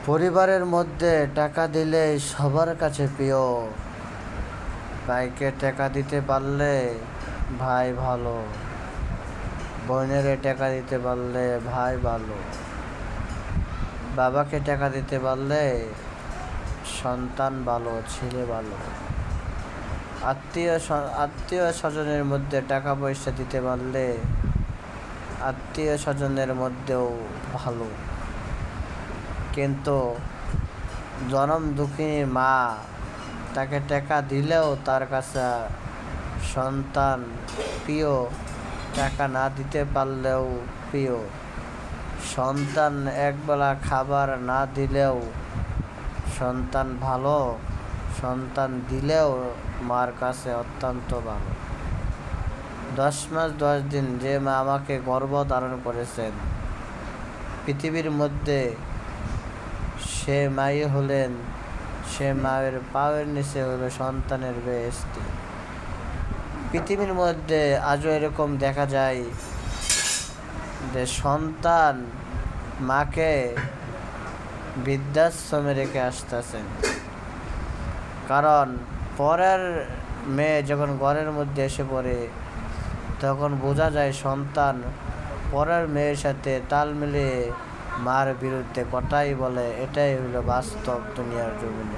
পরিবারের মধ্যে টাকা দিলে সবার কাছে প্রিয়। ভাইকে টাকা দিতে পারলে ভাই ভালো, বোনেরে টাকা দিতে পারলে ভাই ভালো, বাবাকে টাকা দিতে পারলে সন্তান ভালো, ছেলে ভালো। আত্মীয় স্বজনের মধ্যে টাকা পয়সা দিতে পারলে আত্মীয় স্বজনের মধ্যেও ভালো। কিন্তু জনম দুঃখিনী মা তাকে টাকা দিলেও তার কাছে সন্তান প্রিয়, টাকা না দিতে পারলেও প্রিয়। সন্তান একবেলা খাবার না দিলেও সন্তান ভালো, সন্তান দিলেও মার কাছে অত্যন্ত ভালো। 10 মাস 10 দিন যে মা আমাকে গর্ভধারণ করেছেন, পৃথিবীর মধ্যে সে মাই হলেন, সে মায়ের পায়ের নিচে হলো সন্তানের বেহেশতি। পৃথিবীর মধ্যে আজও এরকম দেখা যায় যে সন্তান মাকে বৃদ্ধাশ্রমে রেখে আসতেছেন। কারণ পরের মেয়ে যখন ঘরের মধ্যে এসে পড়ে, তখন বোঝা যায় সন্তান পরের মেয়ের সাথে তাল মিলিয়ে মার বিরুদ্ধে কথাই বলে। এটাই হলো বাস্তব দুনিয়ার জমিনে।